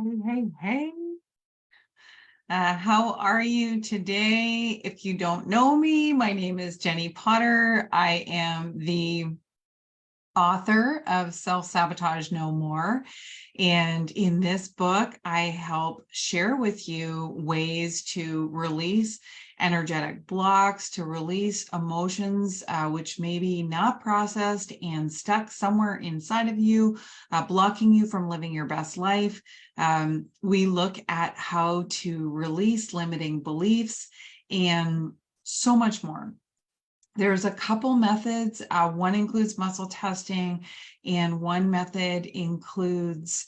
Hey. How are you today? If you don't know me, my name is Jennie Potter. I am the author of Self-Sabotage No More. And in this book, I help share with you ways to release energetic blocks, to release emotions which may be not processed and stuck somewhere inside of you, blocking you from living your best life. We look at how to release limiting beliefs and so much more. There's a couple methods. One includes muscle testing, and one method includes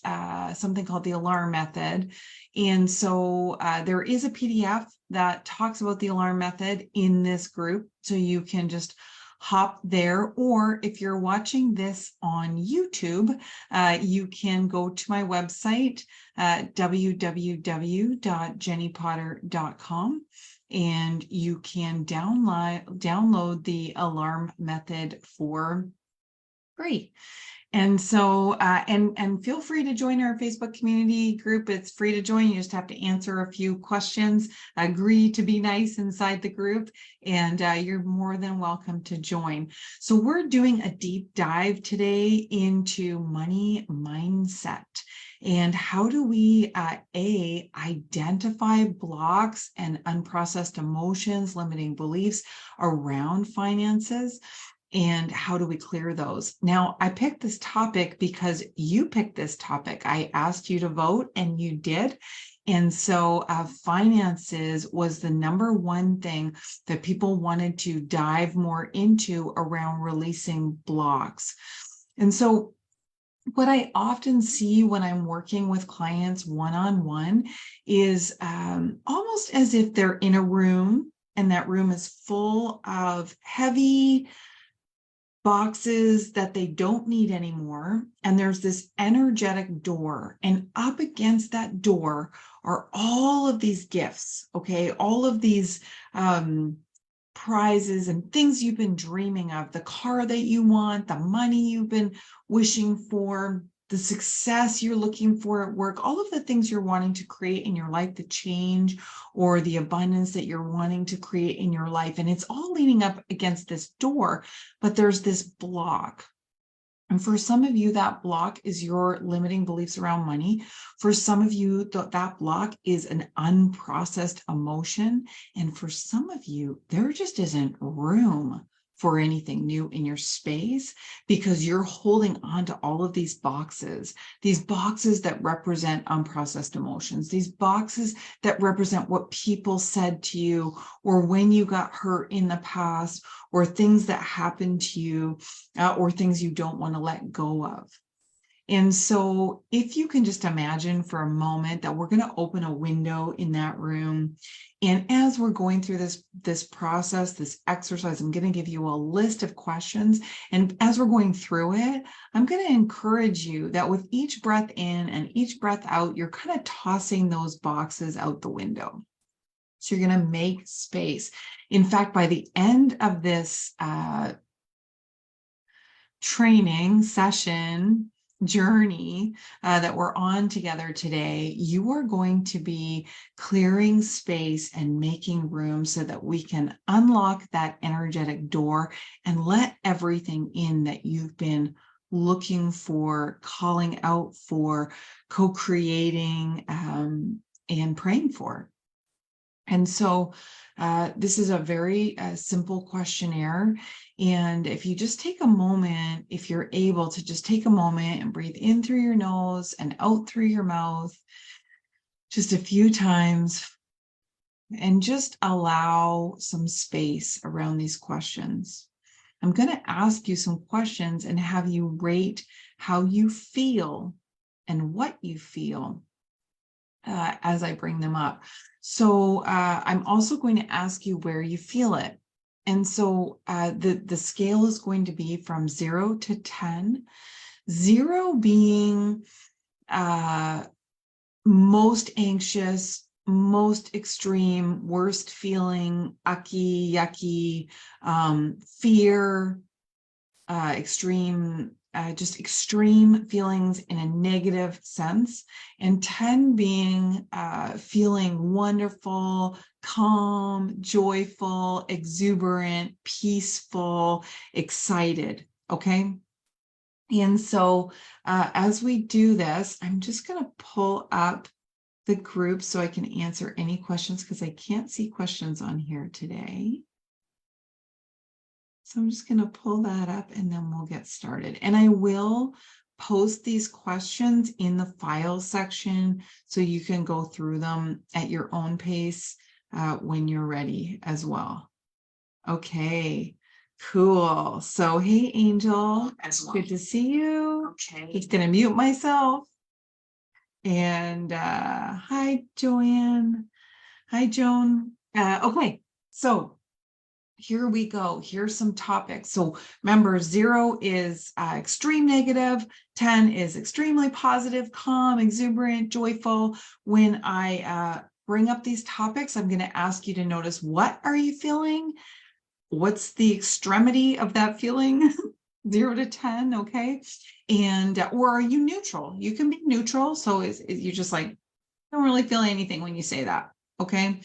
something called the alarm method. And so there is a PDF that talks about the alarm method in this group, so you can just hop there. Or if you're watching this on YouTube, you can go to my website, www.jenniepotter.com. and you can download the alarm method for free. And so, and feel free to join our Facebook community group. It's free to join. You just have to answer a few questions, agree to be nice inside the group, and you're more than welcome to join. So we're doing a deep dive today into money mindset. And how do we, identify blocks and unprocessed emotions, limiting beliefs around finances? And how do we clear those? Now, I picked this topic because you picked this topic. I asked you to vote and you did. And so finances was the number one thing that people wanted to dive more into around releasing blocks. And so what I often see when I'm working with clients one-on-one is almost as if they're in a room and that room is full of heavy boxes that they don't need anymore. And there's this energetic door, and up against that door are all of these gifts, okay? All of these prizes and things you've been dreaming of, the car that you want, the money you've been wishing for, the success you're looking for at work, all of the things you're wanting to create in your life, the change or the abundance that you're wanting to create in your life. And it's all leaning up against this door, but there's this block. And for some of you, that block is your limiting beliefs around money. For some of you, that block is an unprocessed emotion. And for some of you, there just isn't room for anything new in your space because you're holding on to all of these boxes that represent unprocessed emotions, these boxes that represent what people said to you or when you got hurt in the past or things that happened to you or things you don't want to let go of. And so if you can just imagine for a moment that we're going to open a window in that room. And as we're going through this process, this exercise, I'm going to give you a list of questions. And as we're going through it, I'm going to encourage you that with each breath in and each breath out, you're kind of tossing those boxes out the window. So you're going to make space. In fact, by the end of this training session, journey that we're on together today, you are going to be clearing space and making room so that we can unlock that energetic door and let everything in that you've been looking for, calling out for, co-creating, and praying for. And so this is a very simple questionnaire. And if you just take a moment, if you're able to just take a moment and breathe in through your nose and out through your mouth, just a few times, and just allow some space around these questions. I'm going to ask you some questions and have you rate how you feel and what you feel as I bring them up. So I'm also going to ask you where you feel it. And so the scale is going to be from 0 to 10, 0 being most anxious, most extreme, worst feeling, yucky, fear, extreme just extreme feelings in a negative sense, and 10 being feeling wonderful, calm, joyful, exuberant, peaceful, excited. Okay. And so as we do this, I'm just going to pull up the group so I can answer any questions, because I can't see questions on here today. So I'm just going to pull that up and then we'll get started. And I will post these questions in the file section so you can go through them at your own pace when you're ready as well. Okay, cool. So, hey, Angel, good to see you. Okay. Just going to mute myself. And hi, Joanne. Hi, Joan. Okay, so here we go. Here's some topics. So remember, 0 is extreme negative, 10 is extremely positive, calm, exuberant, joyful. When I bring up these topics, I'm going to ask you to notice, what are you feeling? What's the extremity of that feeling? 0 to 10, okay? And or are you neutral? You can be neutral. So you just like, don't really feel anything when you say that, okay?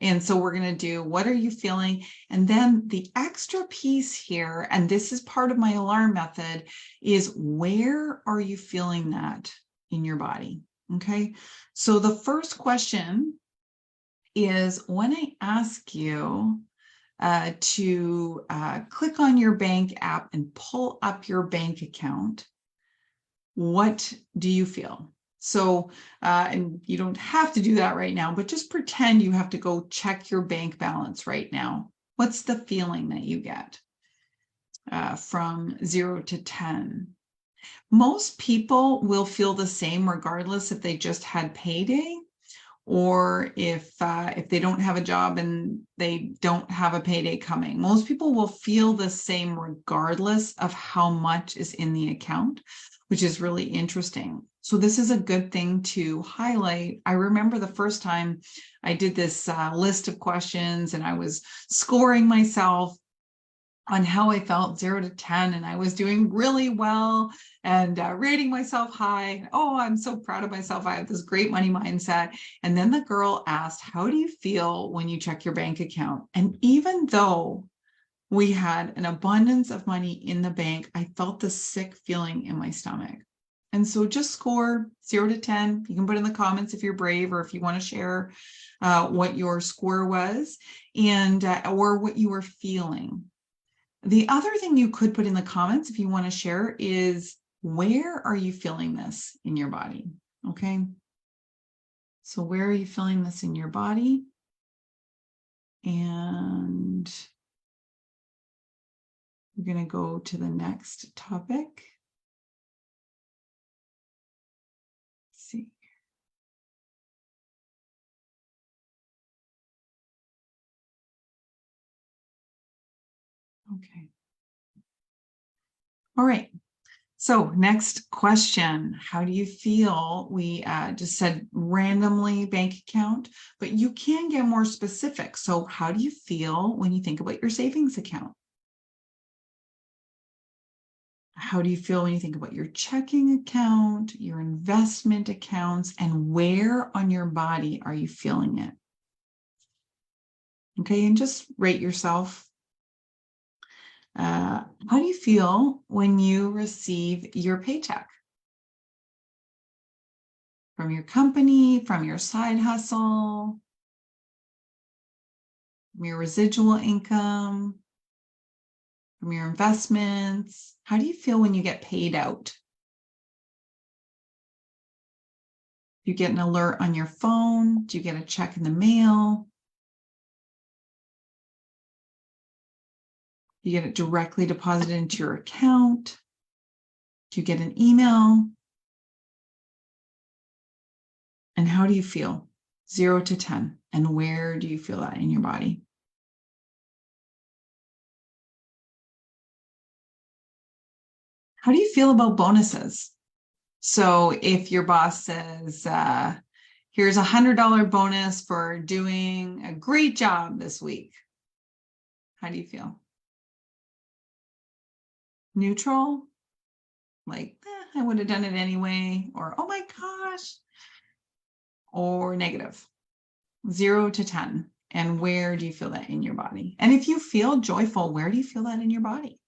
And so we're going to do, what are you feeling? And then the extra piece here, and this is part of my alarm method, is where are you feeling that in your body? Okay. So the first question is, when I ask you to click on your bank app and pull up your bank account, what do you feel? So, and you don't have to do that right now, but just pretend you have to go check your bank balance right now. What's the feeling that you get from 0 to 10? Most people will feel the same regardless if they just had payday, or if they don't have a job and they don't have a payday coming. Most people will feel the same regardless of how much is in the account, which is really interesting. So this is a good thing to highlight. I remember the first time I did this list of questions and I was scoring myself on how I felt 0 to 10, and I was doing really well and rating myself high. Oh, I'm so proud of myself. I have this great money mindset. And then the girl asked, how do you feel when you check your bank account? And even though we had an abundance of money in the bank, I felt this sick feeling in my stomach. And so just score 0 to 10. You can put in the comments if you're brave, or if you want to share what your score was, and or what you were feeling. The other thing you could put in the comments if you want to share is, where are you feeling this in your body? Okay. So where are you feeling this in your body? And we're going to go to the next topic. Let's see. Okay. All right. So next question, how do you feel? We just said randomly bank account, but you can get more specific. So how do you feel when you think about your savings account? How do you feel when you think about your checking account, your investment accounts, and where on your body are you feeling it? Okay, and just rate yourself. How do you feel when you receive your paycheck? From your company, from your side hustle, from your residual income, from your investments? How do you feel when you get paid out? Do you get an alert on your phone? Do you get a check in the mail? Do you get it directly deposited into your account? Do you get an email? And how do you feel? 0 to 10. And where do you feel that in your body? How do you feel about bonuses? So if your boss says, here's $100 bonus for doing a great job this week, how do you feel? Neutral? Like, I would have done it anyway, or oh my gosh, or negative, 0 to 10. And where do you feel that in your body? And if you feel joyful, where do you feel that in your body?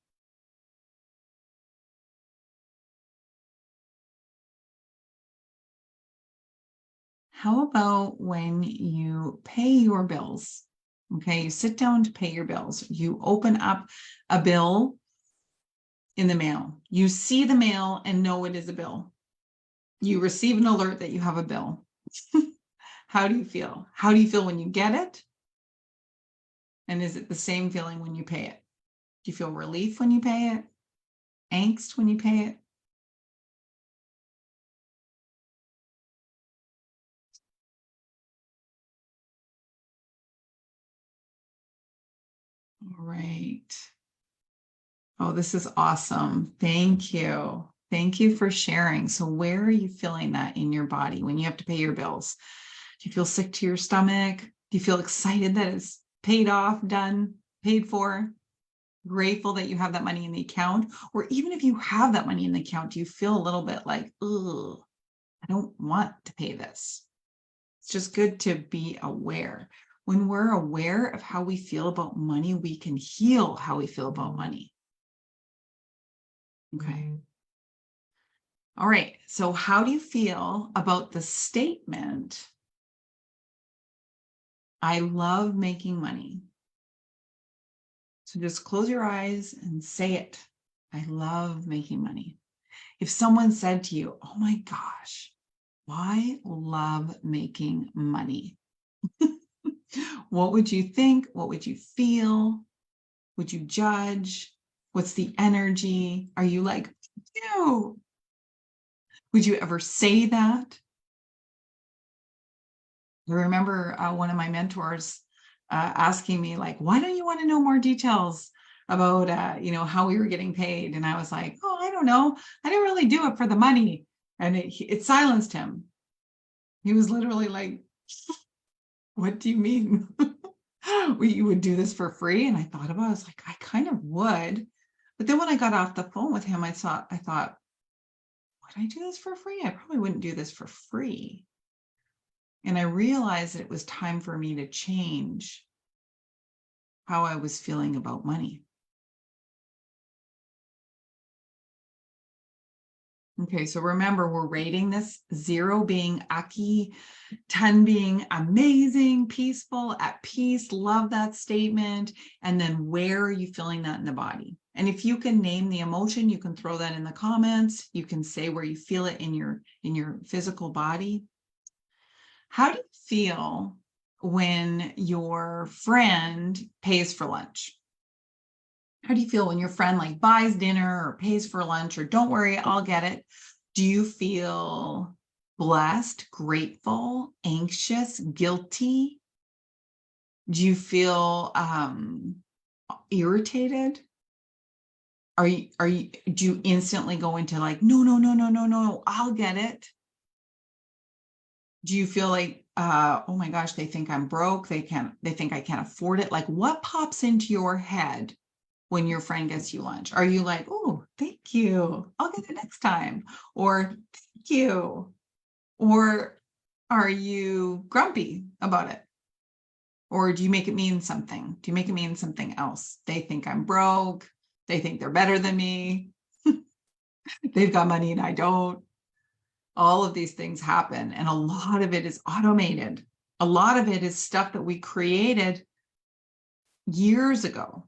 How about when you pay your bills? Okay, you sit down to pay your bills. You open up a bill in the mail. You see the mail and know it is a bill. You receive an alert that you have a bill. How do you feel? How do you feel when you get it? And is it the same feeling when you pay it? Do you feel relief when you pay it? Angst when you pay it? All right. Oh, this is awesome. Thank you. Thank you for sharing. So where are you feeling that in your body when you have to pay your bills? Do you feel sick to your stomach? Do you feel excited that it's paid off, done, paid for? Grateful that you have that money in the account? Or even if you have that money in the account, do you feel a little bit like, ugh, I don't want to pay this? It's just good to be aware. When we're aware of how we feel about money, we can heal how we feel about money. Okay. All right. So how do you feel about the statement, I love making money? So just close your eyes and say it. I love making money. If someone said to you, oh my gosh, I love making money, what would you think? What would you feel? Would you judge? What's the energy? Are you like, ew? Would you ever say that? I remember one of my mentors asking me, like, why don't you want to know more details about, how we were getting paid? And I was like, oh, I don't know. I didn't really do it for the money. And it silenced him. He was literally like, what do you mean? You would do this for free? And I thought about it. I was like, I kind of would. But then when I got off the phone with him, I thought, would I do this for free? I probably wouldn't do this for free. And I realized that it was time for me to change how I was feeling about money. Okay, so remember, we're rating this, 0 being Aki, 10 being amazing, peaceful, at peace, love that statement. And then where are you feeling that in the body? And if you can name the emotion, you can throw that in the comments. You can say where you feel it in your physical body. How do you feel when your friend pays for lunch? How do you feel when your friend like buys dinner or pays for lunch or don't worry, I'll get it? Do you feel blessed, grateful, anxious, guilty? Do you feel irritated? Do you instantly go into like, no, no, no, no, no, no, I'll get it? Do you feel like, oh my gosh, they think I'm broke, they think I can't afford it? Like, what pops into your head when your friend gets you lunch? Are you like, oh, thank you, I'll get it next time? Or thank you? Or are you grumpy about it? Or do you make it mean something? Do you make it mean something else? They think I'm broke. They think they're better than me. They've got money and I don't. All of these things happen. And a lot of it is automated. A lot of it is stuff that we created years ago.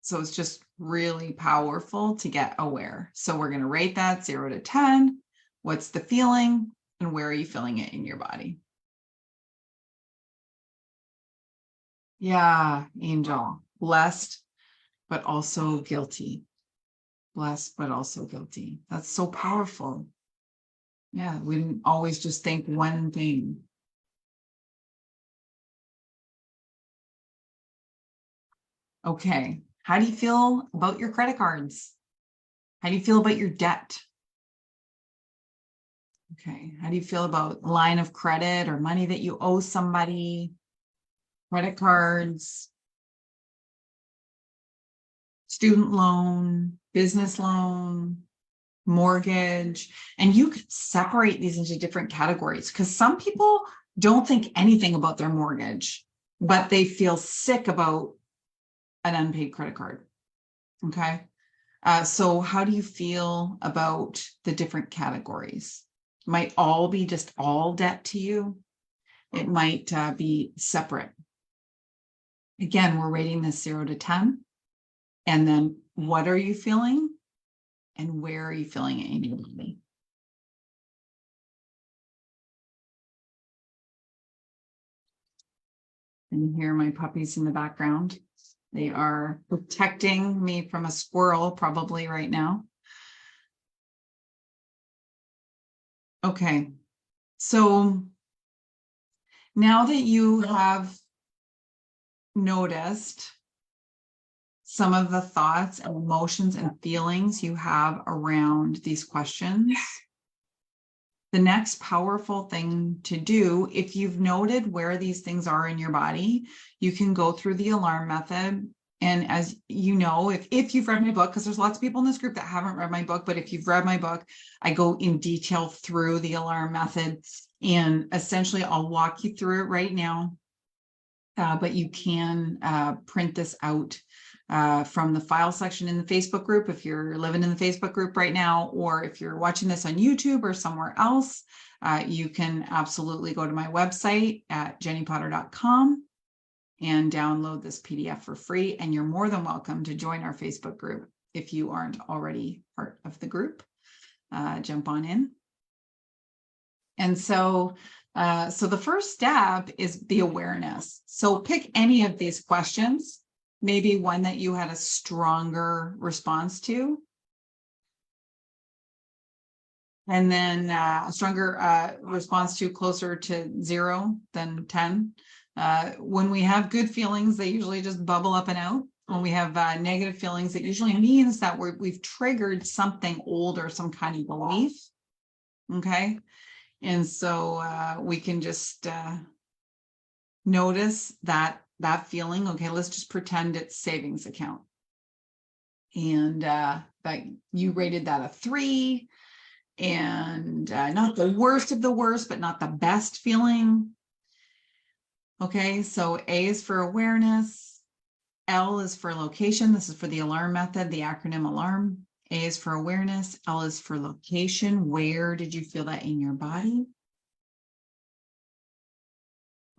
So it's just really powerful to get aware. So we're going to rate that 0 to 10. What's the feeling and where are you feeling it in your body? Yeah, Angel. Blessed, but also guilty. Blessed, but also guilty. That's so powerful. Yeah, we didn't always just think one thing. Okay. How do you feel about your credit cards? How do you feel about your debt? Okay. How do you feel about line of credit or money that you owe somebody? Credit cards, student loan, business loan, mortgage, and you could separate these into different categories because some people don't think anything about their mortgage, but they feel sick about an unpaid credit card. Okay. So how do you feel about the different categories? Might all be just all debt to you. It might be separate. Again, we're rating this 0 to 10. And then what are you feeling? And where are you feeling it in your body? And you hear my puppies in the background. They are protecting me from a squirrel probably right now. Okay, so now that you have noticed some of the thoughts and emotions and feelings you have around these questions, the next powerful thing to do, if you've noted where these things are in your body, you can go through the alarm method. And as you know, if you've read my book, because there's lots of people in this group that haven't read my book, but if you've read my book, I go in detail through the alarm method. And essentially, I'll walk you through it right now. But you can print this out from the file section in the Facebook group if you're living in the Facebook group right now, or if you're watching this on YouTube or somewhere else, you can absolutely go to my website at jenniepotter.com and download this PDF for free. And you're more than welcome to join our Facebook group if you aren't already part of the group. Jump on in. And so the first step is the awareness. So pick any of these questions, maybe one that you had a stronger response to, and then a stronger response to closer to 0 than 10. When we have good feelings, they usually just bubble up and out. When we have negative feelings, it usually means that we've triggered something old or some kind of belief. Okay. And so we can just notice that feeling. Okay, let's just pretend it's savings account. And that you rated that a 3, and not the worst of the worst, but not the best feeling. Okay, so A is for awareness. L is for location. This is for the alarm method, the acronym ALARM. A is for awareness. L is for location. Where did you feel that in your body?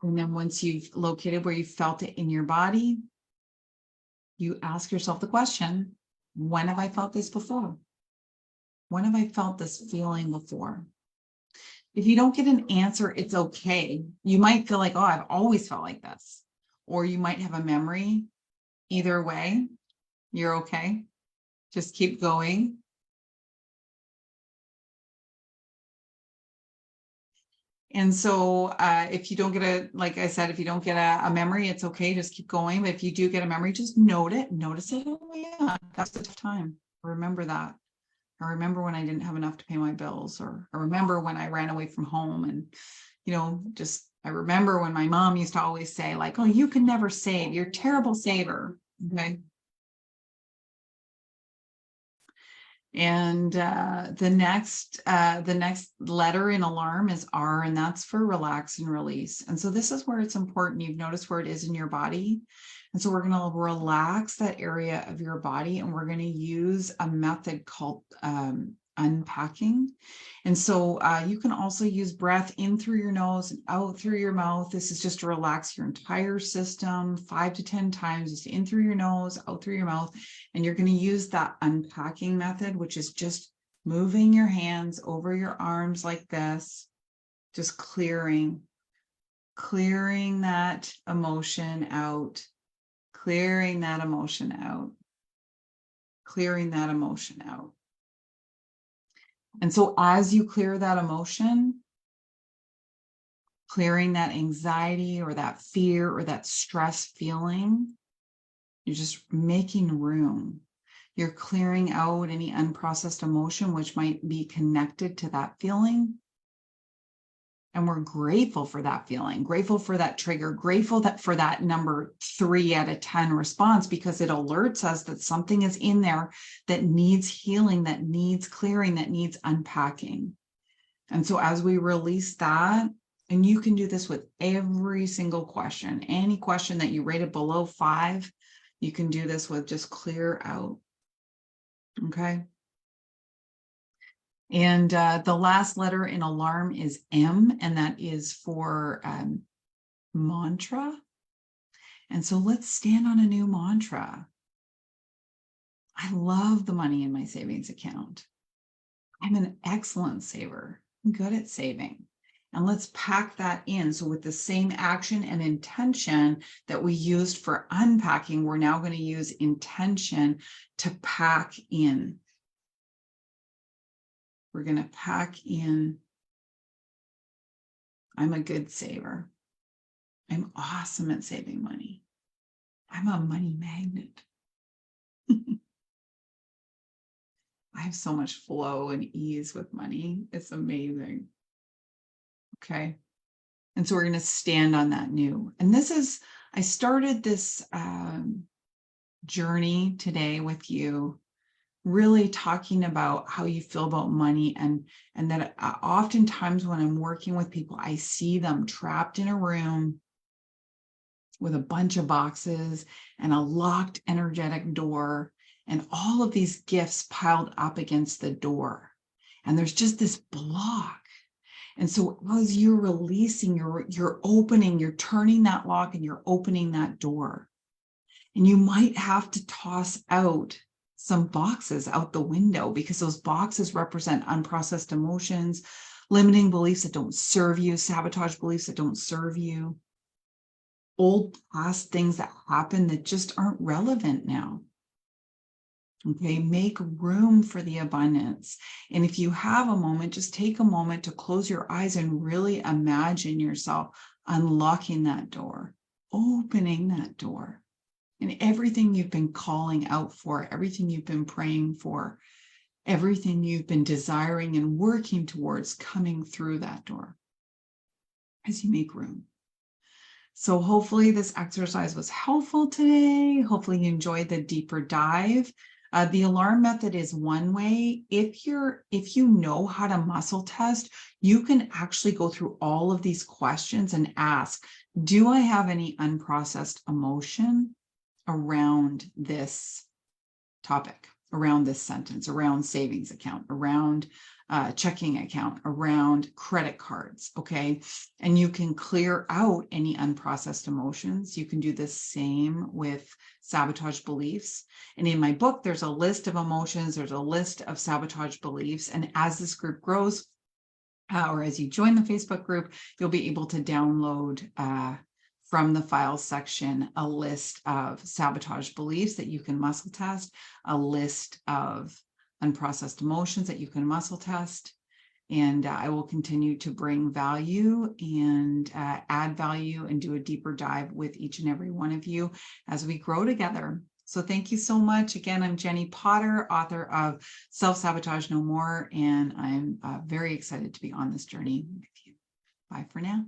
And then once you've located where you felt it in your body, you ask yourself the question, when have I felt this before? When have I felt this feeling before? If you don't get an answer, it's okay. You might feel like, oh, I've always felt like this. Or you might have a memory. Either way, you're okay. Just keep going. And so if you don't get like I said, if you don't get a memory, it's okay. Just keep going. But if you do get a memory, just note it. Notice it. Oh, yeah, that's a tough time. Remember that. I remember when I didn't have enough to pay my bills, or I remember when I ran away from home, and, I remember when my mom used to always say, like, oh, you can never save. You're a terrible saver. Okay. And the next letter in alarm is R, and that's for relax and release. And so this is where it's important. You've noticed where it is in your body. And so we're going to relax that area of your body, and we're going to use a method called unpacking. And so you can also use breath in through your nose and out through your mouth. This is just to relax your entire system 5 to 10 times, just in through your nose, out through your mouth. And you're going to use that unpacking method, which is just moving your hands over your arms like this, just clearing that emotion out, clearing that emotion out, clearing that emotion out. And so as you clear that emotion, clearing that anxiety or that fear or that stress feeling, you're just making room. You're clearing out any unprocessed emotion which might be connected to that feeling. And we're grateful for that feeling, grateful for that trigger, grateful for that number 3 out of 10 response, because it alerts us that something is in there that needs healing, that needs clearing, that needs unpacking. And so as we release that, and you can do this with every single question, any question that you rated below 5, you can do this with, just clear out. Okay. And the last letter in alarm is M, and that is for mantra. And so let's stand on a new mantra. I love the money in my savings account. I'm an excellent saver. I'm good at saving. And let's pack that in. So with the same action and intention that we used for unpacking, we're now going to use intention to pack in. We're going to pack in. I'm a good saver. I'm awesome at saving money. I'm a money magnet. I have so much flow and ease with money. It's amazing. Okay. And so we're going to stand on that new. And this is, I started this journey today with you, really talking about how you feel about money, and that oftentimes when I'm working with people, I see them trapped in a room with a bunch of boxes and a locked energetic door and all of these gifts piled up against the door. And there's just this block. And so as you're releasing, you're opening, you're turning that lock and you're opening that door. And you might have to toss out some boxes out the window, because those boxes represent unprocessed emotions, limiting beliefs that don't serve you, sabotage beliefs that don't serve you, old past things that happen that just aren't relevant now. Okay, make room for the abundance. And if you have a moment, just take a moment to close your eyes and really imagine yourself unlocking that door, opening that door, and everything you've been calling out for, everything you've been praying for, everything you've been desiring and working towards coming through that door as you make room. So hopefully this exercise was helpful today. Hopefully you enjoyed the deeper dive. The alarm method is one way. If you know how to muscle test, you can actually go through all of these questions and ask, do I have any unprocessed emotion around this topic, around this sentence, around savings account, around checking account, around credit cards, okay? And you can clear out any unprocessed emotions. You can do the same with sabotage beliefs. And in my book, there's a list of emotions, there's a list of sabotage beliefs. And as this group grows, or as you join the Facebook group, you'll be able to download from the files section a list of sabotage beliefs that you can muscle test, a list of unprocessed emotions that you can muscle test. And I will continue to bring value and add value and do a deeper dive with each and every one of you as we grow together. So thank you so much. Again, I'm Jennie Potter, author of Self-Sabotage No More, and I'm very excited to be on this journey with you. Bye for now.